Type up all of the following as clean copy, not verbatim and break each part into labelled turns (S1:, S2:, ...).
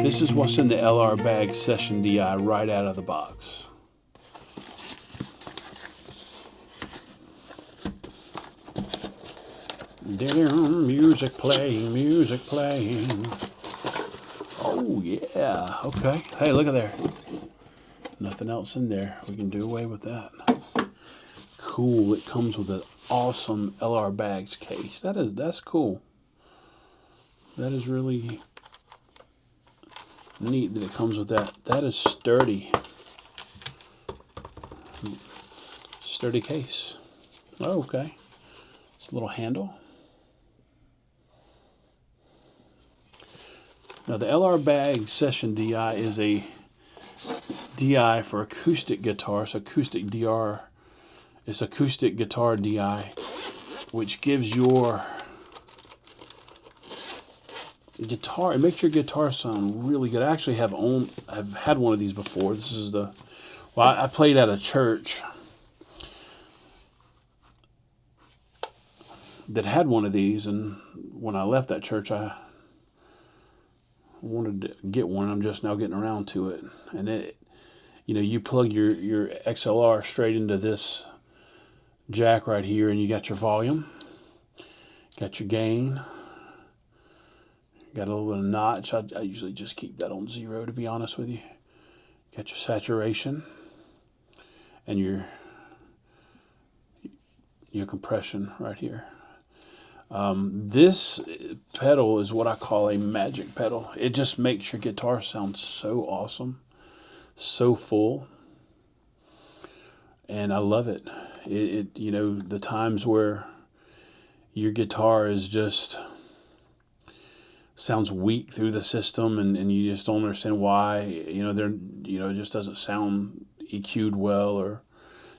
S1: This is what's in the BAGGS Session DI right out of the box. Music playing, music playing. Oh yeah, okay. Hey, look at there. Nothing else in there. We can do away with that. Cool. It comes with an awesome BAGGS case. That's cool. That is really neat that it comes with that. That is sturdy. Sturdy case. Oh, okay. It's a little handle. Now the BAGGS Session DI is a DI for acoustic guitar. It's acoustic DR. It's acoustic guitar DI, which gives your guitar. It makes your guitar sound really good. I actually I've had one of these before. This is the. Well, I played at a church that had one of these, and when I left that church, I wanted to get one. I'm just now getting around to it. And it, you plug your XLR straight into this jack right here, and you got your volume, got your gain, got a little bit of notch. I usually just keep that on 0, to be honest with you. Got your saturation and your compression right here. This pedal is what I call a magic pedal. It just makes your guitar sound so awesome, so full, and I love it. The times where your guitar is just sounds weak through the system, and you just don't understand why. It just doesn't sound EQ'd well, or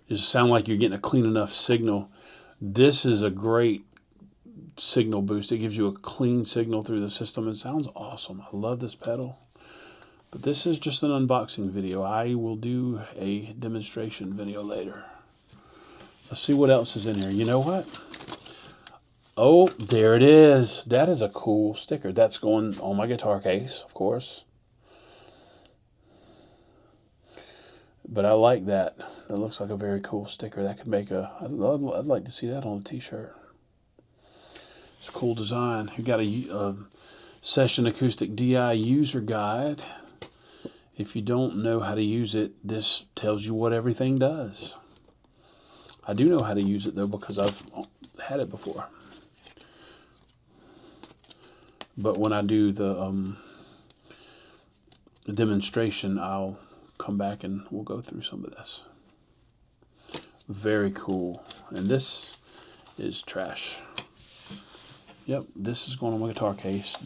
S1: just sound like you're getting a clean enough signal. This is a great signal boost. It gives you a clean signal through the system. It sounds awesome. I love this pedal. But this is just an unboxing video. I will do a demonstration video later. Let's see what else is in here. You know what? Oh, there it is. That is a cool sticker. That's going on my guitar case, of course. But I like that. That looks like a very cool sticker. That could make I'd like to see that on a t-shirt. It's a cool design. You got a Session Acoustic DI user guide. If you don't know how to use it, this tells you what everything does. I do know how to use it though, because I've had it before. But when I do the demonstration, I'll come back and we'll go through some of this. Very cool. And this is trash. Yep, this is going on my guitar case.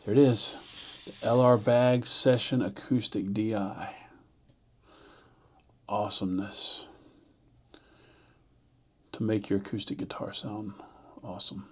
S1: There it is. The BAGGS Session Acoustic DI. Awesomeness. To make your acoustic guitar sound awesome.